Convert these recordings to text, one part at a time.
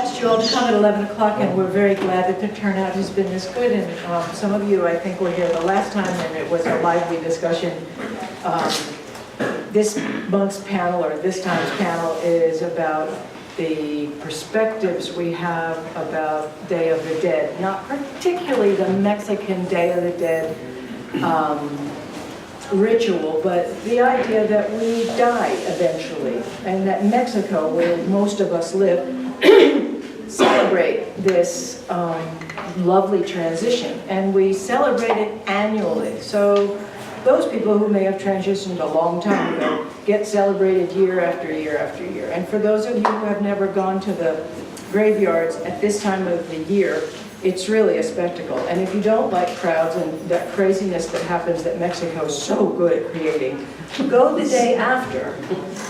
asked you all to come at 11 o'clock, and we're very glad that the turnout has been this good. And some of you, I think, were here the last time, and it was a lively discussion. This month's panel, or this time's panel, is about the perspectives we have about Day of the Dead. Not particularly the Mexican Day of the Dead ritual, but the idea that we die eventually, and that Mexico, where most of us live, celebrate this lovely transition, and we celebrate it annually. So those people who may have transitioned a long time ago get celebrated year after year after year. And for those of you who have never gone to the graveyards at this time of the year, it's really a spectacle. And if you don't like crowds and that craziness that happens that Mexico is so good at creating, go the day after,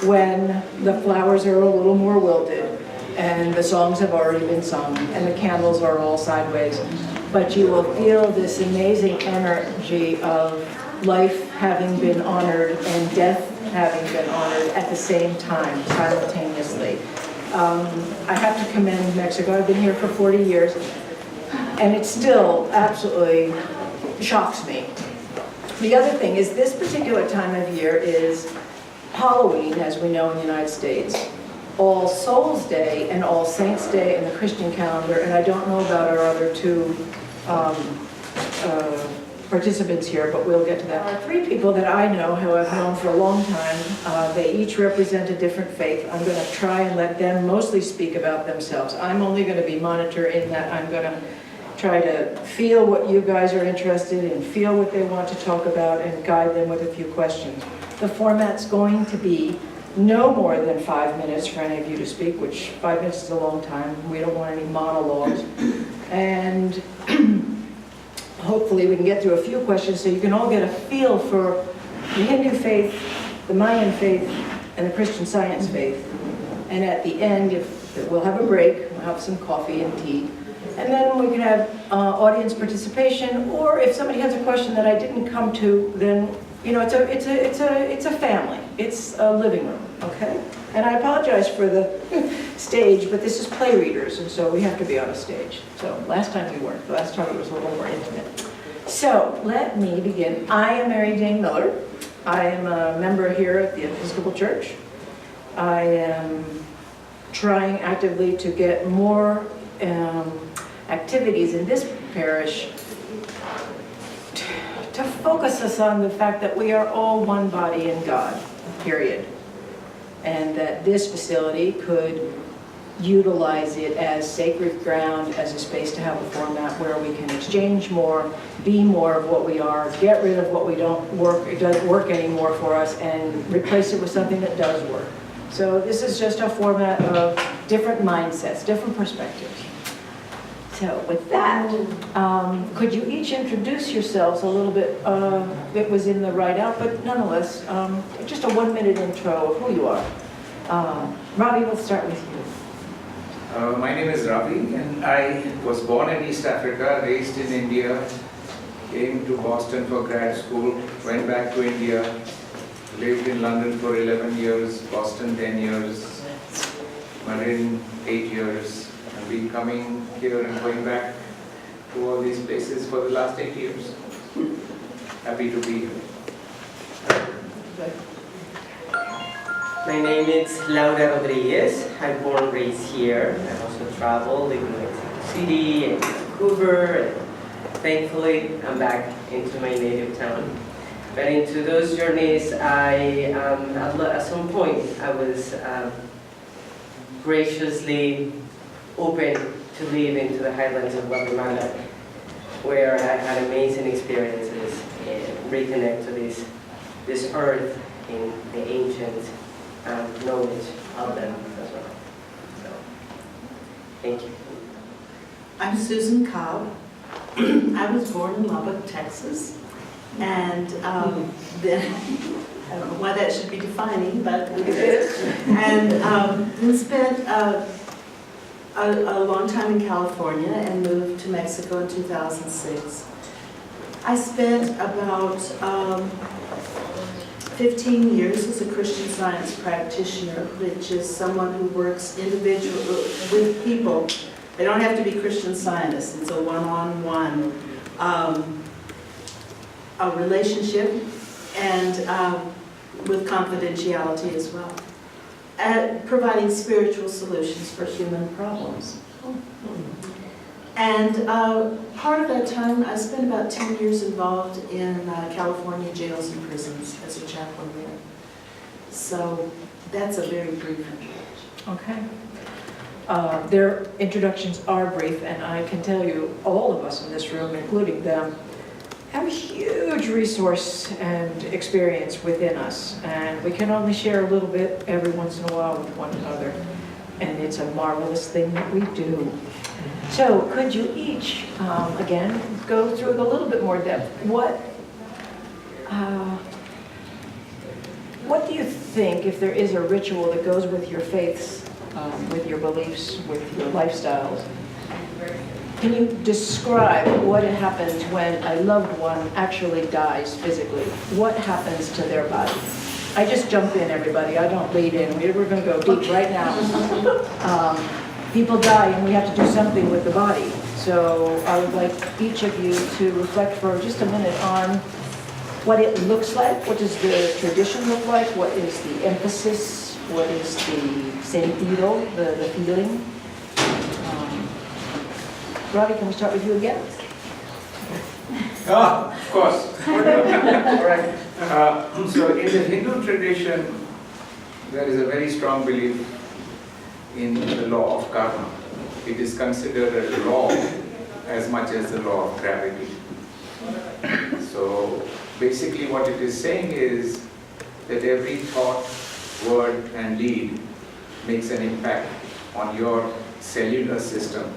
when the flowers are a little more wilted and the songs have already been sung and the candles are all sideways. But you will feel this amazing energy of life having been honored and death having been honored at the same time, simultaneously. I have to commend Mexico. I've been here for 40 years. And it still absolutely shocks me. The other thing is this particular time of year is Halloween, as we know in the United States, All Souls Day and All Saints Day in the Christian calendar, and I don't know about our other two participants here, but we'll get to that. There are three people that I know who I've known for a long time. They each represent a different faith. I'm going to try and let them mostly speak about themselves. I'm only going to be monitor in that I'm going to try to feel what you guys are interested in, feel what they want to talk about, and guide them with a few questions. The format's going to be no more than 5 minutes for any of you to speak, which 5 minutes is a long time. We don't want any monologues. And hopefully we can get through a few questions so you can all get a feel for the Hindu faith, the Mayan faith, and the Christian Science faith. And at the end, we'll have a break, we'll have some coffee and tea. And then we can have audience participation, or if somebody has a question that I didn't come to, then it's a family, it's a living room, okay? And I apologize for the stage, but this is play readers, and so we have to be on a stage. So last time we weren't. Last time it was a little more intimate. So let me begin. I am Mary Jane Miller. I am a member here at the Episcopal Church. I am trying actively to get more activities in this parish to focus us on the fact that we are all one body in God, period. And that this facility could utilize it as sacred ground, as a space to have a format where we can exchange more, be more of what we are, get rid of what we don't work, it doesn't work anymore for us, and replace it with something that does work. So this is just a format of different mindsets, different perspectives. So with that, could you each introduce yourselves a little bit? It was in the write-out, but nonetheless, just a 1-minute intro of who you are. Ravi, we'll start with you. My name is Ravi, and I was born in East Africa, raised in India, came to Boston for grad school, went back to India, lived in London for 11 years, Boston 10 years, Marin 8 years. I've been coming here and going back to all these places for the last 8 years. Happy to be here. My name is Laura Rodriguez. I'm born and raised here. I also travel, live in Mexico City and Vancouver. And thankfully, I'm back into my native town. But into those journeys, at some point, I was graciously open to live into the highlands of Guatemala, where I had amazing experiences and reconnect to this earth in the ancient knowledge of them as well. So, thank you. I'm Susan Cobb. I was born in Lubbock, Texas, and then I don't know why that should be defining, but it is. And then spent a long time in California and moved to Mexico in 2006. I spent about 15 years as a Christian Science practitioner, which is someone who works individually with people. They don't have to be Christian Scientists. It's a one-on-one a relationship, and with confidentiality as well. Providing spiritual solutions for human problems. And part of that time, I spent about 10 years involved in California jails and prisons as a chaplain there. So that's a very brief introduction. Okay. Their introductions are brief, and I can tell you, all of us in this room, including them, have a huge resource and experience within us, and we can only share a little bit every once in a while with one another, and it's a marvelous thing that we do. So could you each, again, go through with a little bit more depth? What do you think, if there is a ritual that goes with your faiths, with your beliefs, with your lifestyles? Can you describe what happens when a loved one actually dies physically? What happens to their body? I just jump in, everybody. I don't lead in. We're going to go deep right now. People die, and we have to do something with the body. So I would like each of you to reflect for just a minute on what it looks like. What does the tradition look like? What is the emphasis? What is the sentido, the feeling? Robbie, can we start with you again? Of course. All right. So in the Hindu tradition, there is a very strong belief in the law of karma. It is considered a law as much as the law of gravity. So basically what it is saying is that every thought, word and deed makes an impact on your cellular system,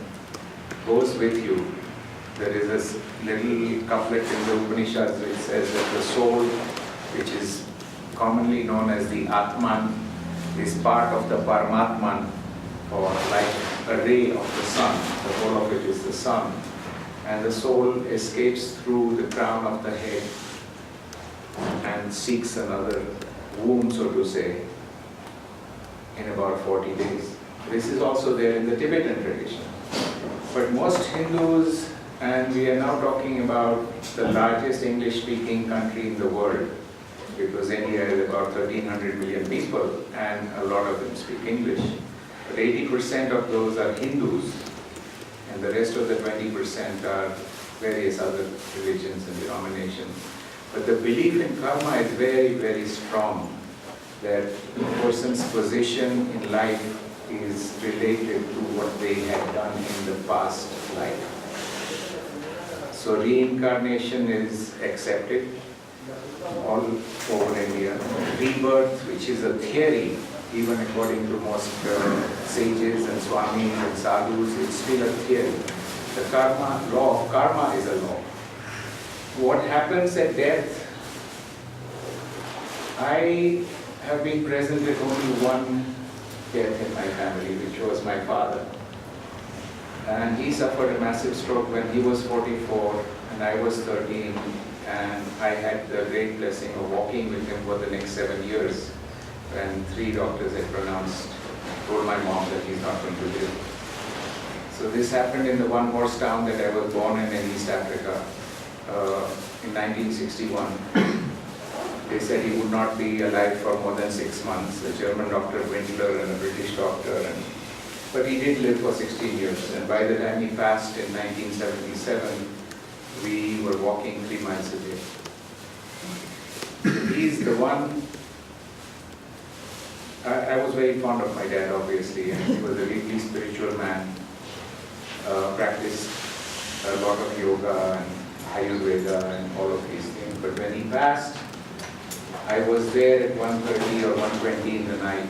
goes with you. There is this little couplet in the Upanishads which says that the soul, which is commonly known as the Atman, is part of the Paramatman, or like a ray of the sun, the whole of it is the sun. And the soul escapes through the crown of the head and seeks another womb, so to say, in about 40 days. This is also there in the Tibetan tradition. But most Hindus, and we are now talking about the largest English-speaking country in the world, because India is about 1,300 million people, and a lot of them speak English. But 80% of those are Hindus, and the rest of the 20% are various other religions and denominations. But the belief in karma is very, very strong, that a person's position in life is related to what they had done in the past life. So reincarnation is accepted all over India. Rebirth, which is a theory, even according to most sages and swamis and sadhus, it's still a theory. The karma, law of karma is a law. What happens at death? I have been present at only one death in my family, which was my father. And he suffered a massive stroke when he was 44 and I was 13, and I had the great blessing of walking with him for the next 7 years when 3 doctors had told my mom that he's not going to live. So this happened in the one horse town that I was born in East Africa in 1961. They said he would not be alive for more than 6 months. A German doctor, Windler, and a British doctor. But he did live for 16 years. And by the time he passed in 1977, we were walking 3 miles a day. He's the one. I was very fond of my dad, obviously, and he was a really spiritual man. Practiced a lot of yoga and Ayurveda and all of these things. But when he passed, I was there at 1:30 or 1:20 in the night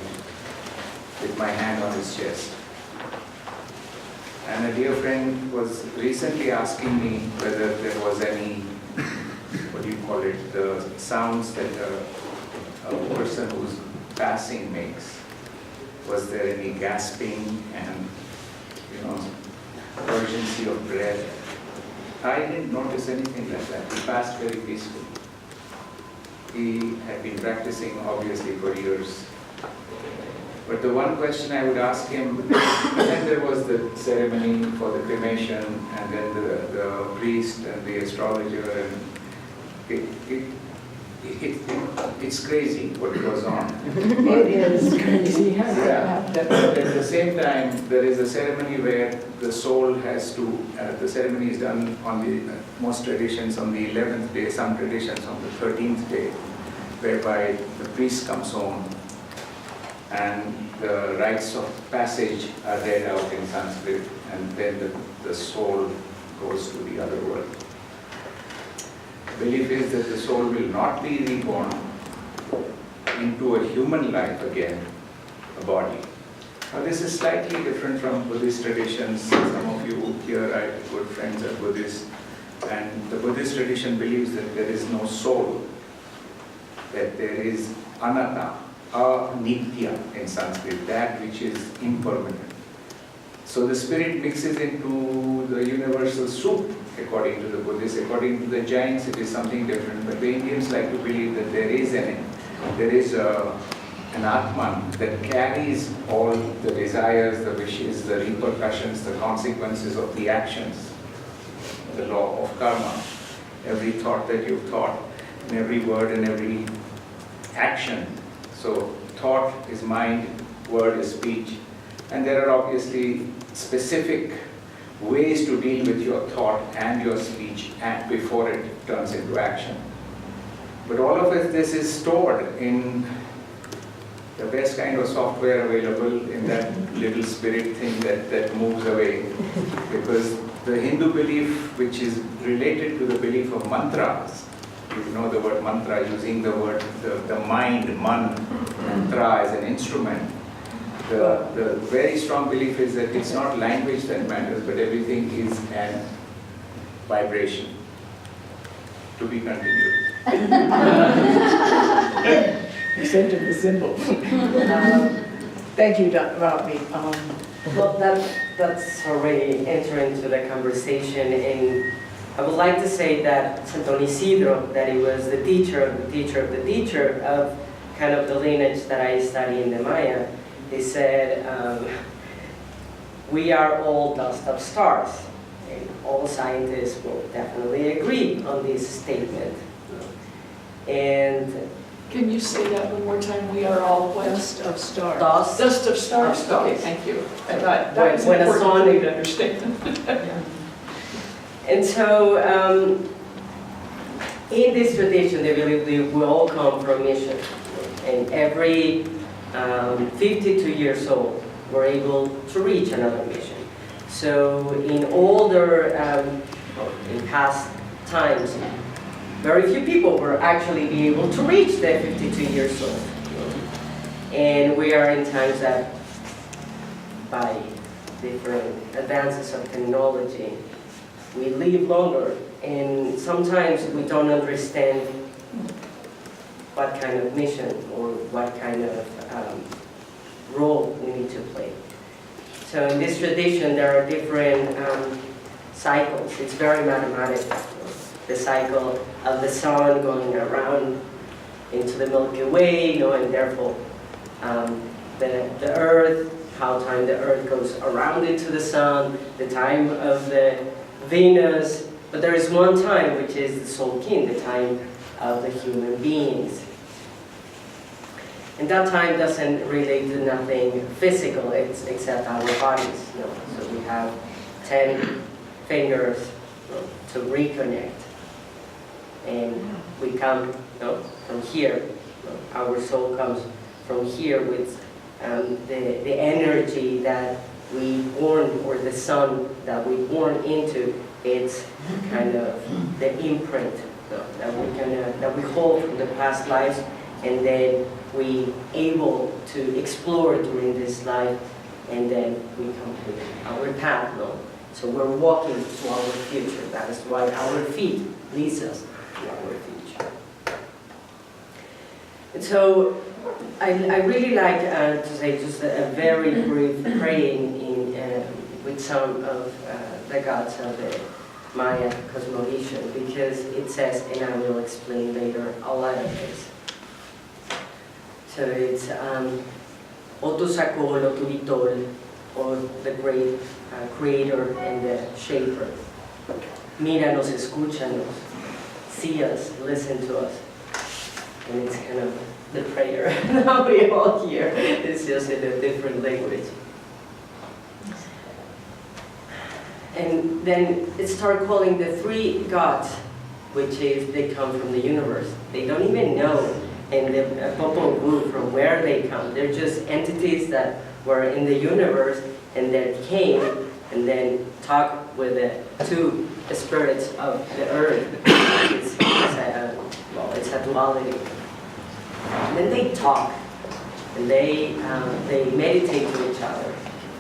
with my hand on his chest. And a dear friend was recently asking me whether there was any, what do you call it, the sounds that a person who's passing makes. Was there any gasping and, urgency of breath? I didn't notice anything like that. He passed very peacefully. He had been practicing obviously for years. But the one question I would ask him, then there was the ceremony for the cremation, and then the priest and the astrologer, and it's crazy what goes on. It is crazy. Yeah. But at the same time, there is a ceremony where the soul has to, the ceremony is done on the, most traditions on the 11th day, some traditions on the 13th day, whereby the priest comes home and the rites of passage are read out in Sanskrit, and then the soul goes to the other world. The belief is that the soul will not be reborn into a human life again, a body. Now this is slightly different from Buddhist traditions. Some of you here are good friends are Buddhists, and the Buddhist tradition believes that there is no soul, that there is anatta, anitya in Sanskrit, that which is impermanent. So the spirit mixes into the universal soup, according to the Buddhists. According to the Jains, it is something different. But the Indians like to believe that there is an Atman that carries all the desires, the wishes, the repercussions, the consequences of the actions, the law of karma. Every thought that you've thought, and every word and every action. So thought is mind, word is speech. And there are obviously specific ways to deal with your thought and your speech before it turns into action. But all of this is stored in the best kind of software available in that little spirit thing that moves away. Because the Hindu belief, which is related to the belief of mantras, you know the word mantra, using the word, the mind, mantra as an instrument. The very strong belief is that it's not language that matters, but everything is an vibration. To be continued. You sent him the symbol. Thank you, Robbie. Well, that's already entering into the conversation, and I would like to say that St. Isidro, that he was the teacher of the teacher of the teacher of kind of the lineage that I study in the Maya. He said, we are all dust of stars, and all scientists will definitely agree on this statement. And Can you say that one more time? We are all what? Dust of stars. Dust of stars? Of stars. Okay, thank you. I thought that was When a important song- for you to understand. And so, in this tradition, they believe we all come from mission. And every 52 years old, we're able to reach another mission. So, in older, in past times, very few people were actually able to reach the 52 years old. And we are in times that, by different advances of technology, we live longer, and sometimes we don't understand what kind of mission or what kind of role we need to play. So in this tradition, there are different cycles. It's very mathematical. The cycle of the sun going around into the Milky Way, and therefore the Earth, how time the Earth goes around into the sun, the time of the Venus, but there is one time which is the Solkin, the time of the human beings. And that time doesn't relate to nothing physical except our bodies. So we have 10 fingers to reconnect. And we come from here. Our soul comes from here with the energy that we born, or the sun that we born into. It's kind of the imprint that we hold from the past lives, and then we able to explore during this life, and then we complete our path. So we're walking to our future. That is why our feet leads us to our future. And so I really like to say just a very brief praying with some of the gods of Maya cosmology, because it says, and I will explain later, a lot of this. So it's Otosakol, Oturitol, or the great creator and the shaper. Míranos, escúchanos, see us, listen to us. And it's kind of the prayer that we all hear. It's just in a different language. And then it started calling the three gods, which is they come from the universe. They don't even know in the Popol Vuh from where they come. They're just entities that were in the universe and that came and then talked with the two spirits of the earth. It's a duality. And then they talk and they meditate to each other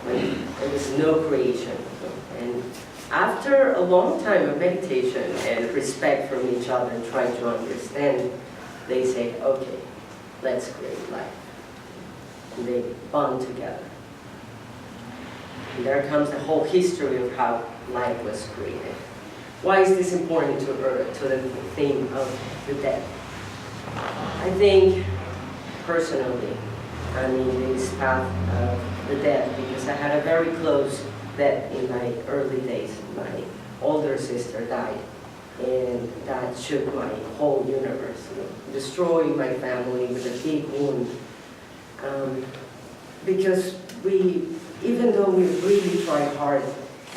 when there was no creation. And after a long time of meditation and respect from each other and trying to understand, they say, okay, let's create life. And they bond together. And there comes the whole history of how life was created. Why is this important to the theme of the death? I think, personally, I'm in this path of the death because I had a very close death in my early days. My older sister died, and that shook my whole universe, destroying my family with a big wound. Because even though we really try hard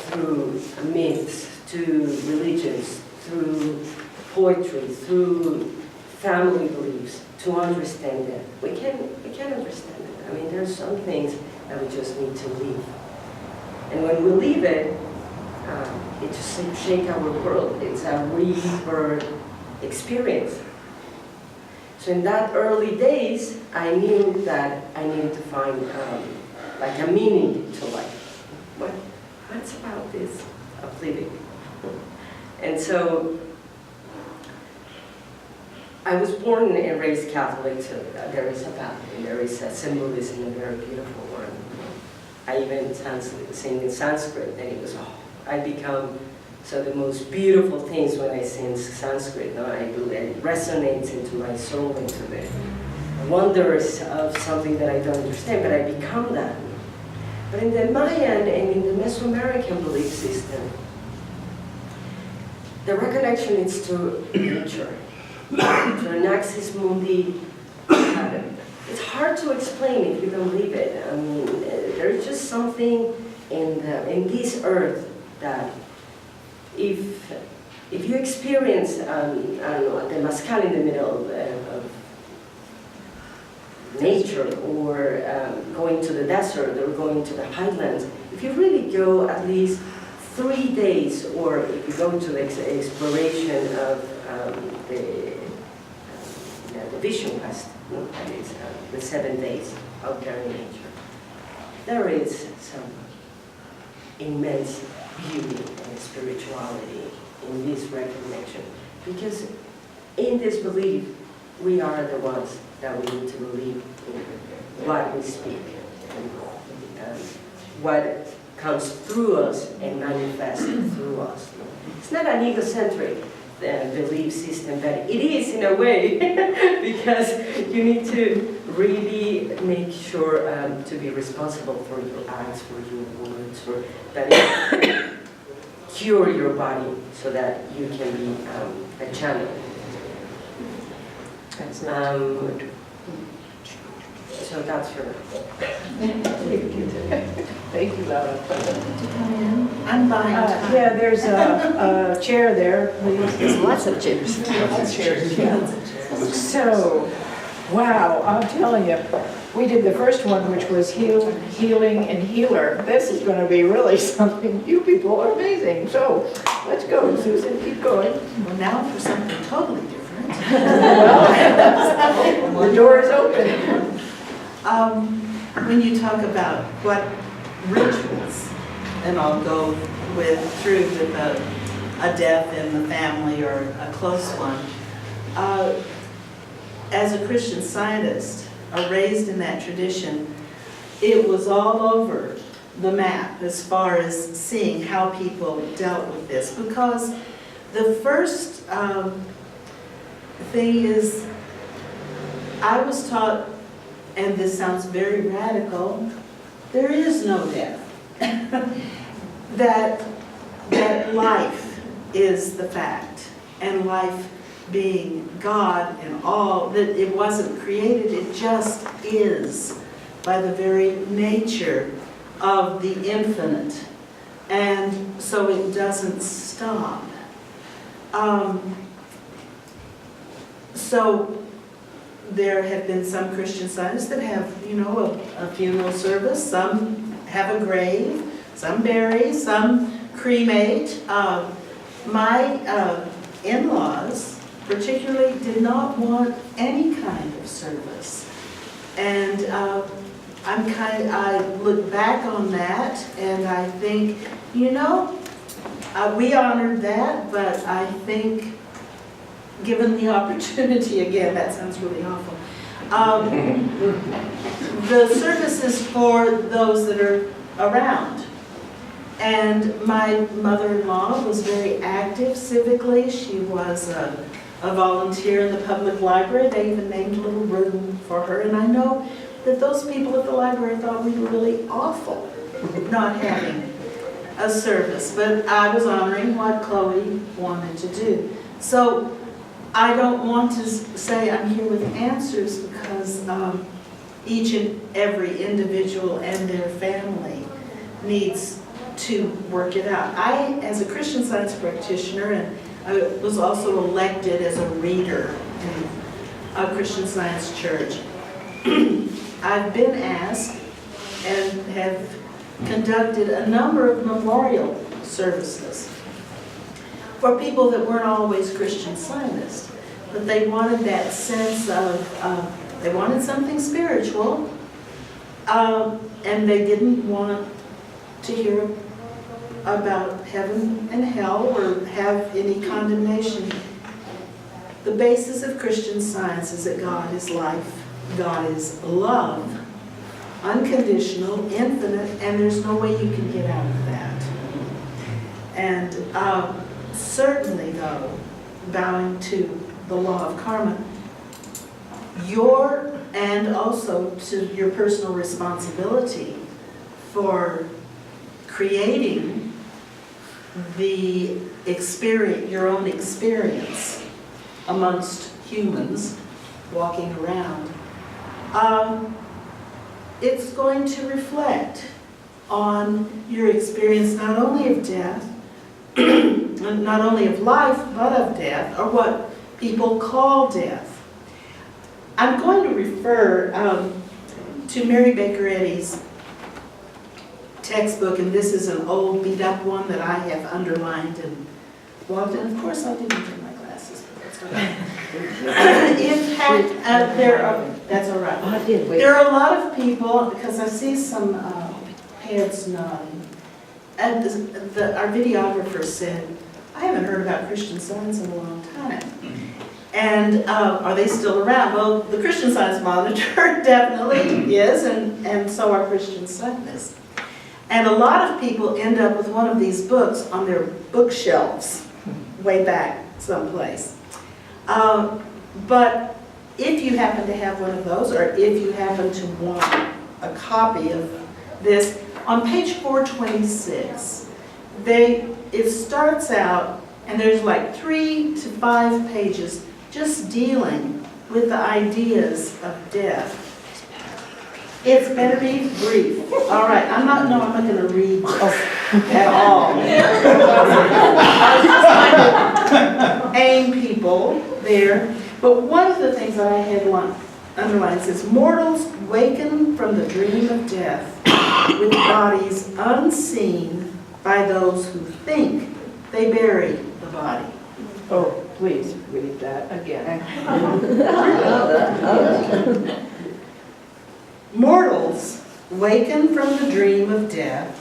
through myths, to religions, through poetry, through family beliefs, to understand that, we can understand it. I mean, there's some things that we just need to leave. And when we leave it, it just shakes our world. It's a rebirth experience. So in that early days, I knew that I needed to find like a meaning to life. What's about this of living? And so I was born and raised Catholic, so there is a path, and there is a symbolism, a very beautiful one. I even sing in Sanskrit, and it was, I become so the most beautiful things when I sing Sanskrit. No? It resonates into my soul, into the wonders of something that I don't understand, but I become that. But in the Mayan and in the Mesoamerican belief system, the reconnection is to nature, to an axis mundi pattern. It's hard to explain if you don't believe it. I mean, there's just something in this earth that if you experience, I don't know, the Temazcal in the middle of nature, or going to the desert, or going to the highlands, if you really go at least 3 days, or if you go to the exploration of the Vision Quest, that is the 7 days out there in nature, there is some immense beauty and spirituality in this reconnection. Because in this belief, we are the ones that we need to believe in what we speak, and what comes through us and manifests through us. It's not an egocentric belief system, but it is in a way, because you need to really make sure to be responsible for your acts, for your words, for that cure your body so that you can be a channel. That's not good. So that's her. Thank you, Laura. I'm buying time. Yeah, there's a chair there, please. There's lots of chairs. So, wow, I'm telling you, we did the first one, which was healing and healer. This is going to be really something. You people are amazing. So, let's go, Susan, keep going. Well, now for something totally different. Well, the door is open. When you talk about what rituals, and I'll go through with a death in the family or a close one. As a Christian Scientist, raised in that tradition, it was all over the map as far as seeing how people dealt with this, because the first thing is, I was taught, and this sounds very radical, there is no death. that life is the fact, and life being God and all, that it wasn't created, it just is by the very nature of the infinite. And so it doesn't stop. So there have been some Christian Scientists that have, you know, a funeral service. Some have a grave, some bury, some cremate. My in-laws particularly did not want any kind of service. And I look back on that and I think, you know, we honored that, but I think given the opportunity, again, that sounds really awful, the service is for those that are around. And my mother-in-law was very active civically. She was a volunteer in the public library. They even named a little room for her. And I know that those people at the library thought we were really awful not having a service. But I was honoring what Chloe wanted to do. So I don't want to say I'm here with answers, because each and every individual and their family needs to work it out. I, as a Christian Science practitioner, and I was also elected as a reader in a Christian Science church, I've been asked and have conducted a number of memorial services for people that weren't always Christian Scientists, but they wanted that sense of, they wanted something spiritual, and they didn't want to hear about heaven and hell or have any condemnation. The basis of Christian Science is that God is life, God is love, unconditional, infinite, and there's no way you can get out of that. And certainly, though, bowing to the law of karma, and also to your personal responsibility for creating the experience, your own experience amongst humans walking around. It's going to reflect on your experience not only of death, not only of life, but of death, or what people call death. I'm going to refer to Mary Baker Eddy's textbook, and this is an old beat-up one that I have underlined and blocked, and of course I didn't bring my glasses, but that's all right. In fact, that's all right. I did, wait. There are a lot of people, because I see some heads nodding, and our videographer said, I haven't heard about Christian Science in a long time. And are they still around? Well, the Christian Science Monitor definitely is, and so are Christian Scientists. And a lot of people end up with one of these books on their bookshelves, way back someplace. But if you happen to have one of those, or if you happen to want a copy of this, on page 426, it starts out, and there's like 3 to 5 pages just dealing with the ideas of death. It's better be brief. All right, I'm not going to read at all. I was just trying to aim people there. But one of the things that I had underlined says, mortals waken from the dream of death with bodies unseen by those who think they bury the body. Oh, please read that again. Mortals waken from the dream of death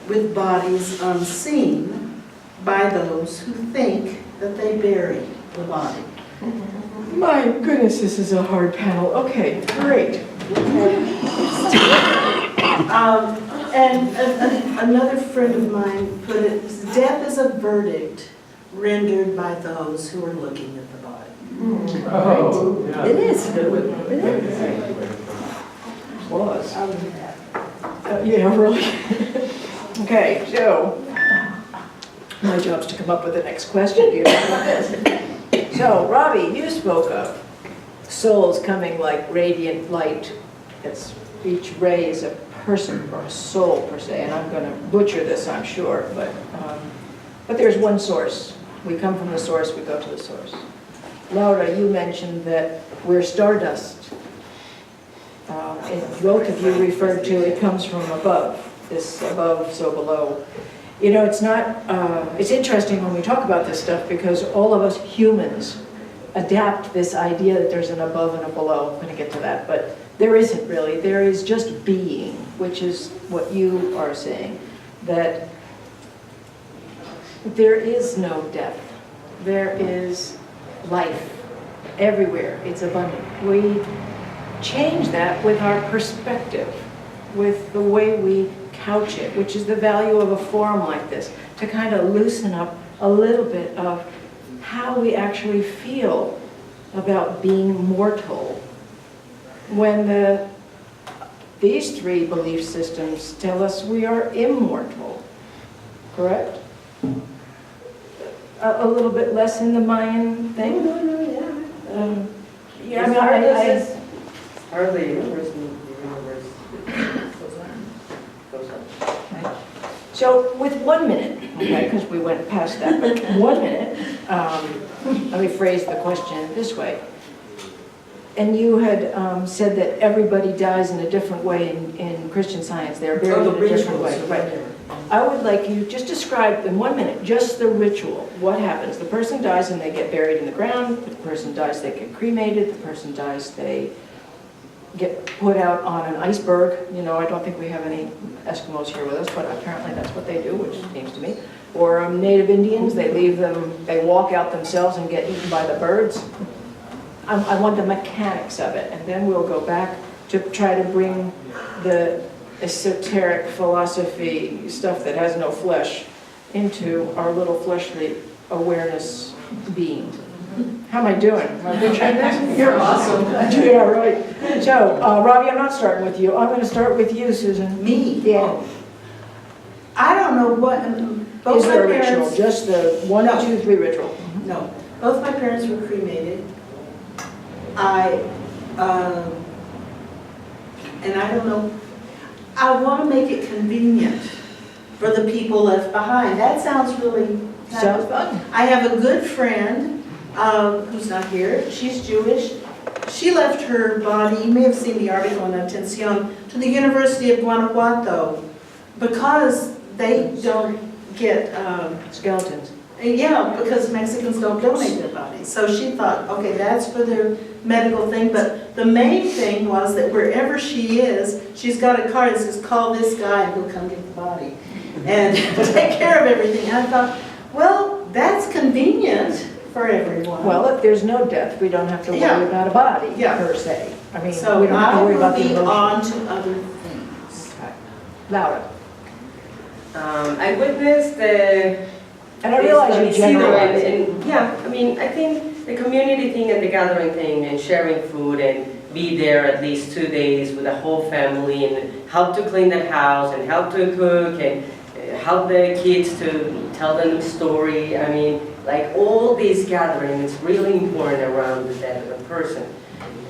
with bodies unseen by those who think that they bury the body. My goodness, this is a hard panel. Okay, great. And another friend of mine put it, death is a verdict rendered by those who are looking at the body. Oh, yeah. It is. It is. Was. Yeah, really. Okay, so my job's to come up with the next question. Do you know about this? So, Robbie, you spoke of souls coming like radiant light. It's, each ray is a person or a soul per se, and I'm going to butcher this, I'm sure, but there's one source. We come from the source, we go to the source. Laura, you mentioned that we're stardust. And both of you referred to it comes from above, this above, so below. You know, it's not, it's interesting when we talk about this stuff because all of us humans adapt this idea that there's an above and a below. I'm going to get to that, but there isn't really. There is just being, which is what you are saying, that there is no death. There is life everywhere. It's abundant. We change that with our perspective, with the way we couch it, which is the value of a forum like this, to kind of loosen up a little bit of how we actually feel about being mortal. When these three belief systems tell us we are immortal, correct? A little bit less in the Mayan thing? Yeah, I mean, I Are the universe and the universe goes on? So with 1 minute, okay, because we went past that, but 1 minute, let me phrase the question this way. And you had said that everybody dies in a different way in Christian Science. They're buried in a different way. Right. I would like you just describe in 1 minute just the ritual. What happens? The person dies and they get buried in the ground. The person dies, they get cremated. The person dies, they get put out on an iceberg. You know, I don't think we have any Eskimos here with us, but apparently that's what they do, which seems to me. Or Native Indians, they leave them, they walk out themselves and get eaten by the birds. I want the mechanics of it, and then we'll go back to try to bring the esoteric philosophy stuff that has no flesh into our little fleshly awareness being. How am I doing? Am I good at this? You're awesome. Yeah, right. So, Robbie, I'm not starting with you. I'm going to start with you, Susan. Me? Yeah. I don't know what, both Is my there a ritual? parents, Just the 1, No. 2, 3 ritual? no, both my parents were cremated. And I don't know, I want to make it convenient for the people left behind. That sounds really Sounds fun. I have a good friend who's not here. She's Jewish. She left her body, you may have seen the article in Atención, to the University of Guanajuato because they don't get, Skeletons. yeah, because Mexicans don't donate their bodies. So she thought, okay, that's for their medical thing. But the main thing was that wherever she is, she's got a card that says, call this guy and he'll come get the body and take care of everything. And I thought, well, that's convenient for everyone. Well, if there's no death, we don't have to worry Yeah. about a body, Yeah. per se. I mean, So we don't have to I worry will about the be emotion. on to other things. Laura. I witnessed the. And I realize you generalize. and yeah, I mean, I think the community thing and the gathering thing and sharing food and be there at least 2 days with the whole family and help to clean the house and help to cook and help the kids to tell them a story. I mean, like all these gatherings, it's really important around the death of a person.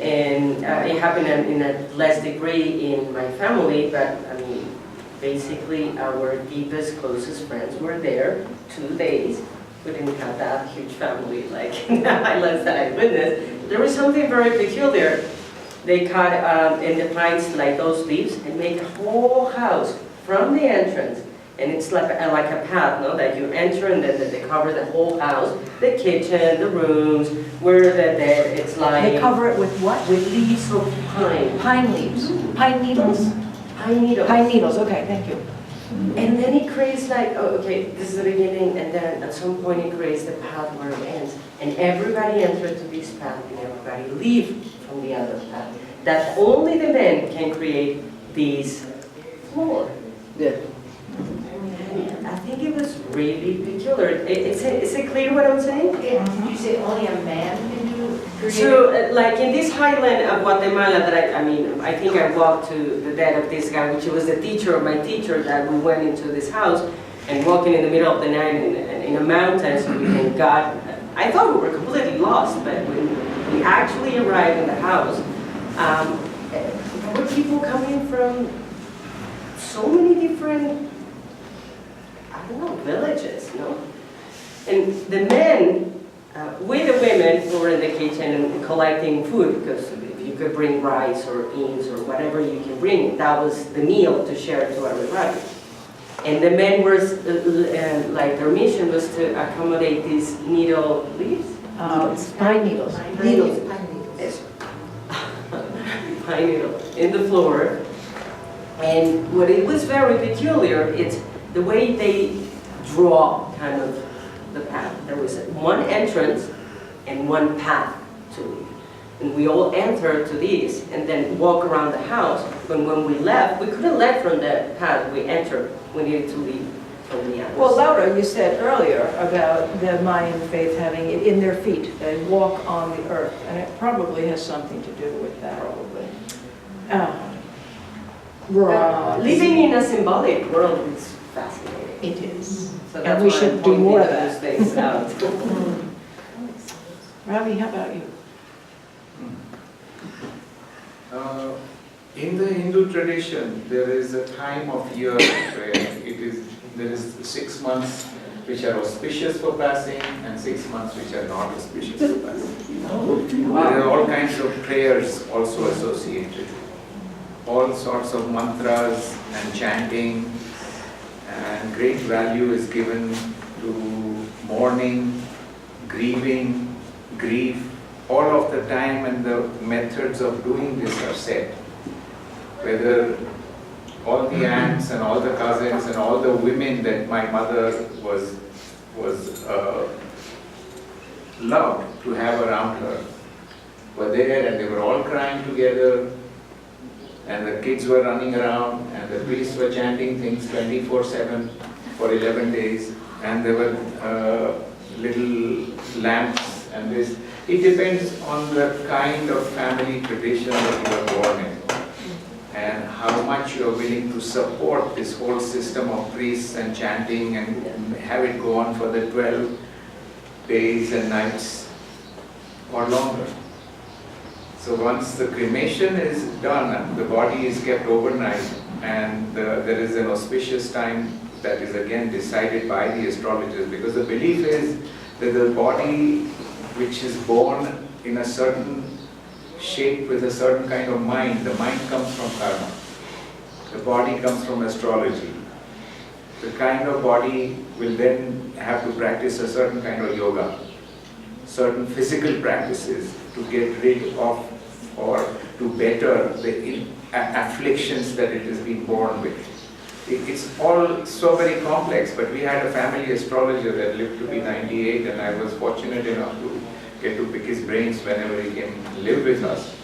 And it happened in a less degree in my family, but I mean, basically our deepest, closest friends were there 2 days. We didn't have that huge family like in the highlands that I witnessed. There was something very peculiar. They cut in the pines like those leaves and make a whole house from the entrance. And it's like a path, no? That you enter and then they cover the whole house, the kitchen, the rooms, where the bed, it's like... They cover it with what? With leaves of pine. Pine leaves. Pine needles? Pine needles. Pine needles, okay, thank you. And then it creates like, oh, okay, this is the beginning, and then at some point it creates the path where it ends. And everybody enters to this path, and everybody leaves from the other path. That only the men can create these floor. Good. I think it was really peculiar. Is it clear what I'm saying? You say only a man can do create? So, like in this highland of Guatemala that I think I walked to the death of this guy, which was the teacher of my teacher, that we went into this house and walking in the middle of the night in a mountain, so we thank God. I thought we were completely lost, but when we actually arrived in the house, there were people coming from so many different, I don't know, villages, no? And the men, with the women who were in the kitchen and collecting food, because if you could bring rice or beans or whatever you can bring, that was the meal to share to everybody. And the men were, like their mission was to accommodate these needle leaves? Pine needles. Needles. Yes. Pine needle in the floor. And what it was very peculiar, it's the way they draw kind of the path. There was one entrance and one path to leave. And we all entered to these and then walk around the house. But when we left, we couldn't left from the path we entered. We needed to leave from the others. Well, Laura, you said earlier about the Mayan faith having it in their feet. They walk on the earth, and it probably has something to do with that. Probably. Right. Living in a symbolic world is fascinating. It is. So And that's we why should I'm do more of pointing that. those things out. Ravi, how about you? In the Hindu tradition, there is a time of year where there is 6 months which are auspicious for passing and 6 months which are not auspicious for passing. There are all kinds of prayers also associated. All sorts of mantras and chanting, and great value is given to mourning, grieving, grief. All of the time, and the methods of doing this are set. Whether all the aunts and all the cousins and all the women that my mother was loved to have around her were there, and they were all crying together, and the kids were running around, and the priests were chanting things 24/7 for 11 days, and there were little lamps and this. It depends on the kind of family tradition that you are born in, and how much you are willing to support this whole system of priests and chanting and have it go on for the 12 days and nights or longer. So once the cremation is done, the body is kept overnight, and there is an auspicious time that is again decided by the astrologers, because the belief is that the body which is born in a certain shape with a certain kind of mind, the mind comes from karma. The body comes from astrology. The kind of body will then have to practice a certain kind of yoga, certain physical practices to get rid of or to better the afflictions that it has been born with. It's all so very complex, but we had a family astrologer that lived to be 98, and I was fortunate enough to get to pick his brains whenever he came to live with us.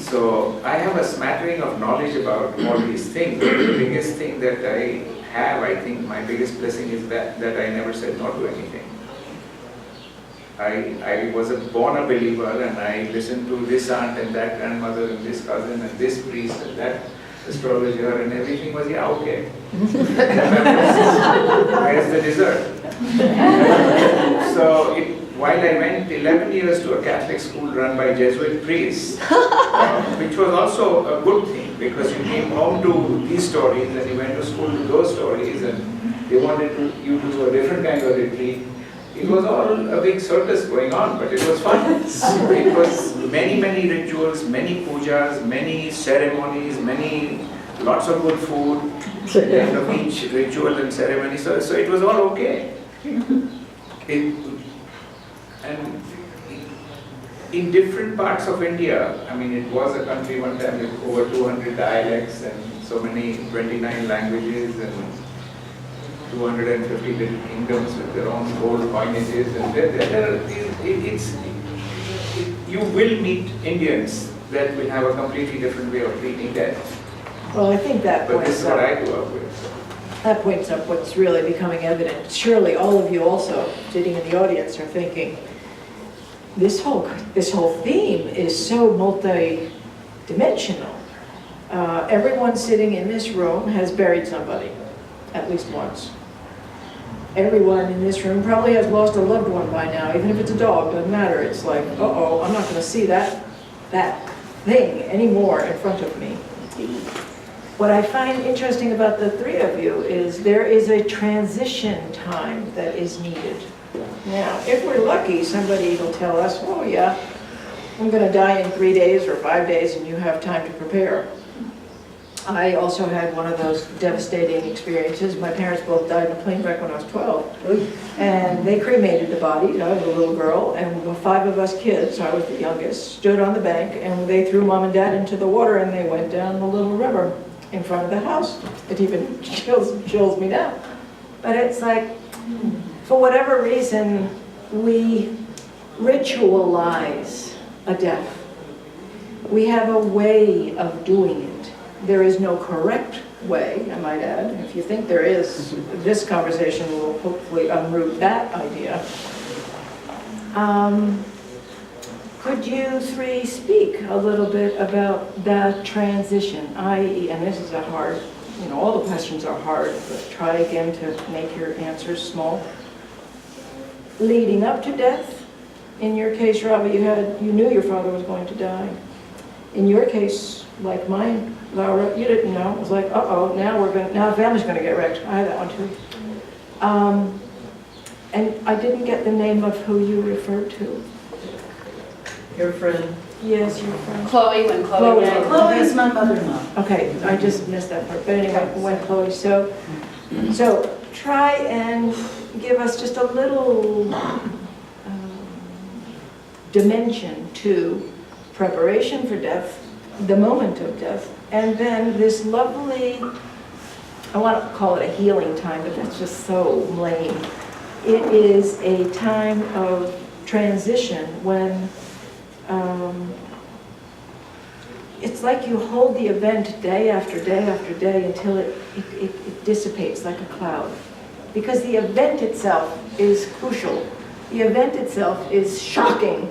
So I have a smattering of knowledge about all these things. The biggest thing that I have, I think my biggest blessing is that I never said no to anything. I was born a believer, and I listened to this aunt and that grandmother and this cousin and this priest and that astrologer, and everything was, yeah, okay. Where's the dessert? So while I went 11 years to a Catholic school run by Jesuit priests, which was also a good thing, because you came home to these stories and you went to school to those stories, and they wanted you to do a different kind of retreat. It was all a big circus going on, but it was fun. It was many, many rituals, many pujas, many ceremonies, lots of good food at the end of each ritual and ceremony. So it was all okay. And in different parts of India, I mean, it was a country one time with over 200 dialects and so many 29 languages and 250 little kingdoms with their own gold coinages, and you will meet Indians that will have a completely different way of treating death. Well, I think that But points this is what out, I grew up with. That points up what's really becoming evident. Surely all of you also, sitting in the audience, are thinking, this whole theme is so multi-dimensional. Everyone sitting in this room has buried somebody, at least once. Everyone in this room probably has lost a loved one by now, even if it's a dog, doesn't matter. It's like, uh-oh, I'm not going to see that thing anymore in front of me. What I find interesting about the three of you is there is a transition time that is needed. Now, if we're lucky, somebody will tell us, oh yeah, I'm going to die in 3 days or 5 days and you have time to prepare. I also had one of those devastating experiences. My parents both died in a plane wreck when I was 12. And they cremated the bodies. I was a little girl, and the 5 of us kids, I was the youngest, stood on the bank, and they threw Mom and Dad into the water, and they went down the little river in front of the house. It even chills me now. But it's like, for whatever reason, we ritualize a death. We have a way of doing it. There is no correct way, I might add. If you think there is, this conversation will hopefully unroot that idea. Could you three speak a little bit about that transition, i.e., and this is a hard, all the questions are hard, but try again to make your answers small. Leading up to death, in your case, Robbie, you knew your father was going to die. In your case, like mine, Laura, you didn't know. It was like, uh-oh, now the family's going to get wrecked. I had that one too. And I didn't get the name of who you referred to. Your friend. Yes, your friend. Chloe, when Chloe died. Chloe's my mother-in-law. Okay, I just missed that part. But anyway, when Chloe, so try and give us just a little dimension to preparation for death, the moment of death, and then this lovely, I want to call it a healing time, but that's just so lame. It is a time of transition when it's like you hold the event day after day after day until it dissipates like a cloud. Because the event itself is crucial. The event itself is shocking.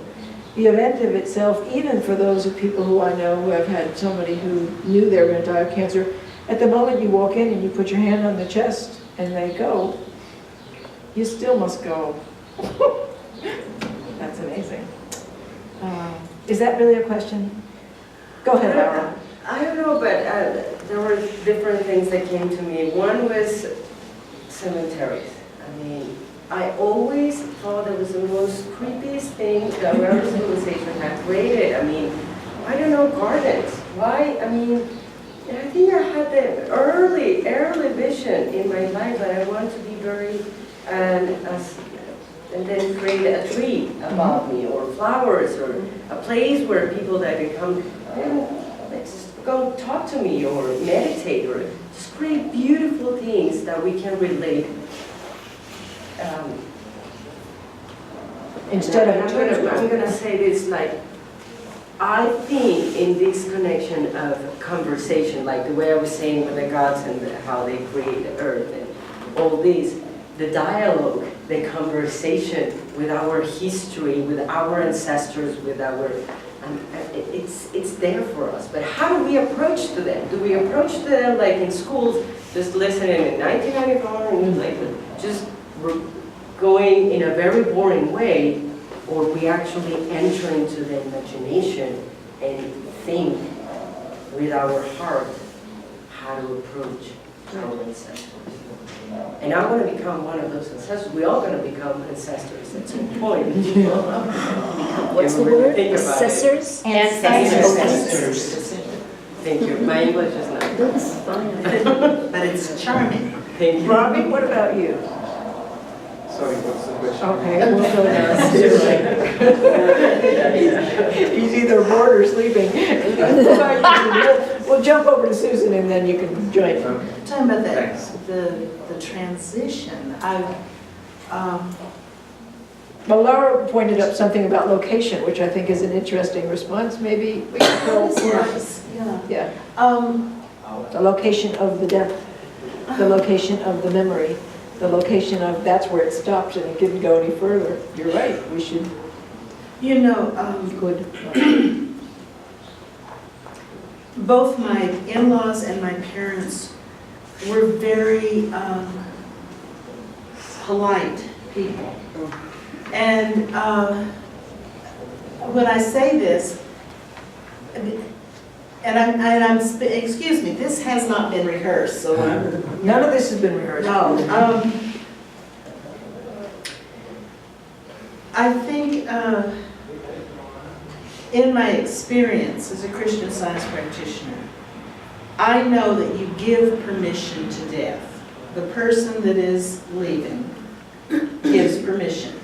The event of itself, even for those of people who I know who have had somebody who knew they were going to die of cancer, at the moment you walk in and you put your hand on the chest and they go, you still must go. That's amazing. Is that really a question? Go ahead, Laura. I don't know, but there were different things that came to me. One was cemeteries. I mean, I always thought it was the most creepiest thing that our civilization had created. I mean, I don't know, gardens. Why? I mean, I think I had the early vision in my life that I want to be buried and then create a tree above me, or flowers, or a place where people that can come and just go talk to me, or meditate, or just create beautiful things that we can relate. Instead of I'm gonna say this, like, I think in this connection of conversation, like the way I was saying with the gods and how they create the earth and all this, the dialogue, the conversation with our history, with our ancestors, with our, it's there for us. But how do we approach to them? Do we approach to them like in schools, just listening in 1994 and like just going in a very boring way, or we actually enter into the imagination and think with our heart how to approach our ancestors? And I'm going to become one of those ancestors. We're all going to become ancestors at some point. What's the word? Assessors? Ancestors. Thank you. My English is not. That's fine. But it's charming. Thank you. Robbie, what about you? Sorry, what's the question? Okay, we'll go there. He's either bored or sleeping. We'll jump over to Susan and then you can join. Talking about that, Thanks. the transition, Well, Laura pointed up something about location, which I think is an interesting response. Maybe we can go for, yeah. yeah, Um, the location of the death. the location of the memory, the location of, that's where it stopped and it didn't go any further. You're right, we should, You know, could. both my in-laws and my parents were very polite people. And when I say this, excuse me, this has not been rehearsed, so None of this has been rehearsed. no. I think in my experience as a Christian Science practitioner, I know that you give permission to death. The person that is leaving gives permission.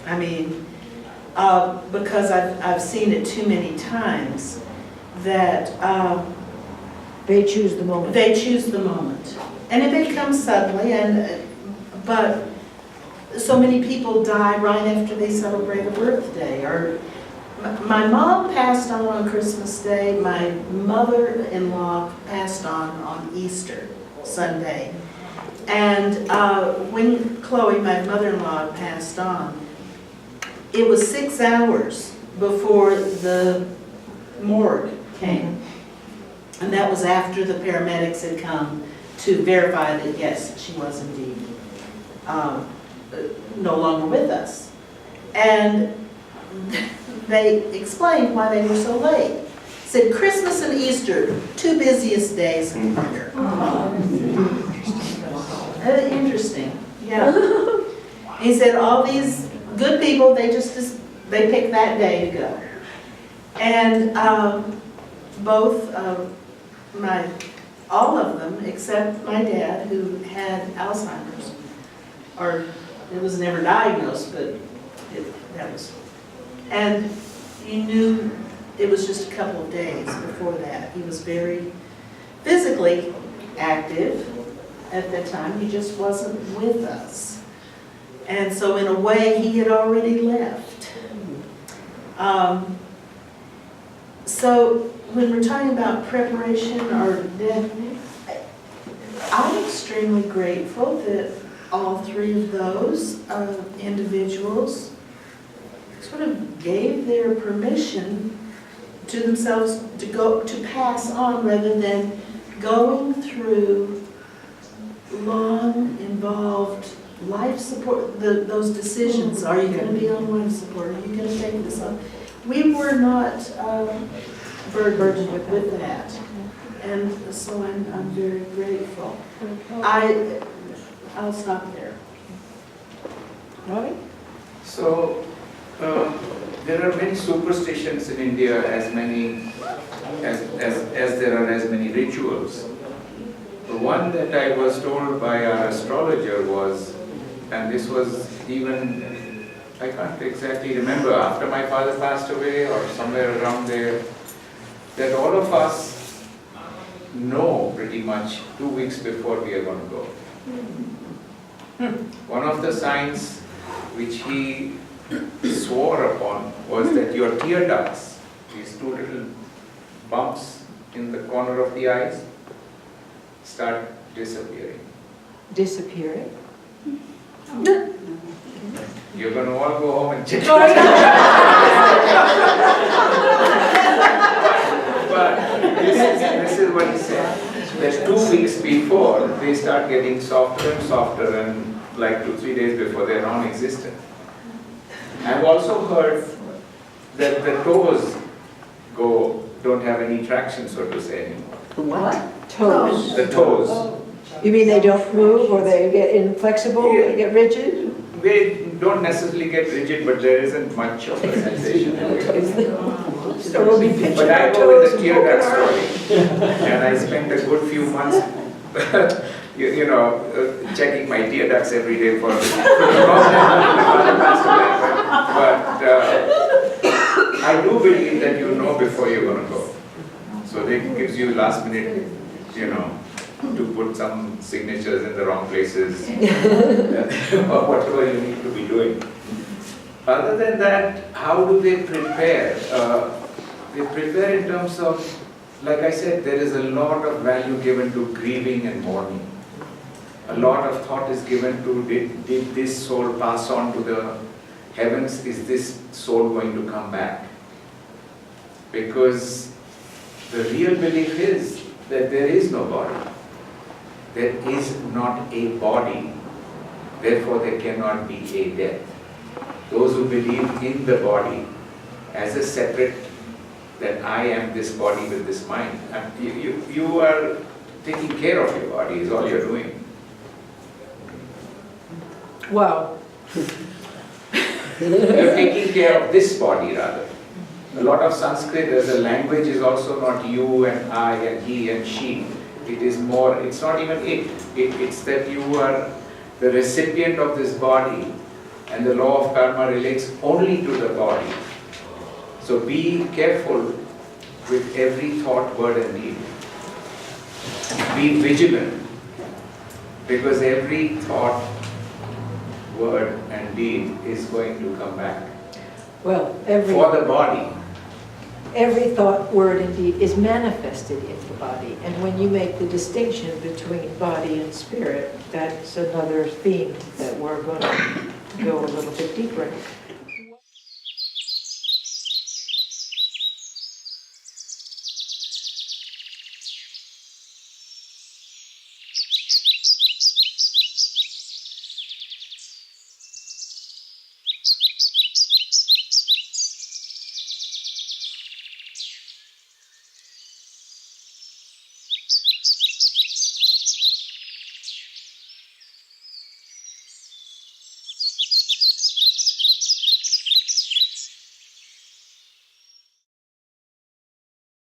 I mean, because I've seen it too many times that They choose the moment. they choose the moment. And it may come suddenly, but so many people die right after they celebrate a birthday. Or my mom passed on Christmas Day. My mother-in-law passed on Easter Sunday. And when Chloe, my mother-in-law, passed on, it was 6 hours before the morgue came. And that was after the paramedics had come to verify that, yes, she was indeed no longer with us. And they explained why they were so late. Said Christmas and Easter, 2 busiest days in the year. Interesting, yeah. He said all these good people, they pick that day to go. And both all of them, except my dad, who had Alzheimer's, or it was never diagnosed, but that was. And you knew it was just a couple of days before that. He was very physically active at that time. He just wasn't with us. And so in a way, he had already left. So when we're talking about preparation or death, I'm extremely grateful that all 3 of those individuals sort of gave their permission to themselves to pass on rather than going through long, involved life support, those decisions. Are you going to be on life support? Are you going to take this on? We were not burdened with that. And so I'm very grateful. I'll stop there. Right? So, there are many superstitions in India, as there are as many rituals. The one that I was told by our astrologer was, and this was even, I can't exactly remember, after my father passed away or somewhere around there, that all of us know pretty much 2 weeks before we are going to go. One of the signs which he swore upon was that your tear ducts, these 2 little bumps in the corner of the eyes, start disappearing. Disappearing? You're going to all go home and check it. But this is what he said. That 2 weeks before, they start getting softer and softer, and like 2-3 days before, they're non-existent. I've also heard that the toes don't have any traction, so to say, anymore. What? Toes. The toes. You mean they don't move, or they get inflexible, they get rigid? They don't necessarily get rigid, but there isn't much of a sensation. So we'll be pinching But I our go with toes the and tear duct poking our- story, and I spent a good few months, checking my tear ducts every day for. But I do believe that you know before you're going to go. So they gives you last minute, to put some signatures in the wrong places, or whatever you need to be doing. Other than that, how do they prepare? They prepare in terms of, like I said, there is a lot of value given to grieving and mourning. a lot of thought is given to did this soul pass on to the heavens? Is this soul going to come back? Because the real belief is that there is no body. There is not a body. Therefore, there cannot be a death. Those who believe in the body as a separate, that I am this body with this mind. And you are taking care of your body is all you're doing. Wow. You're taking care of this body rather. A lot of Sanskrit as a language is also not you and I and he and she. It is more, it's not even it. It's that you are the recipient of this body and the law of karma relates only to the body. So be careful with every thought, word and deed. Be vigilant because every thought, word and deed is going to come back. Well, For the body. every thought, word, and deed is manifested in the body. And when you make the distinction between body and spirit, that's another theme that we're going to go a little bit deeper in.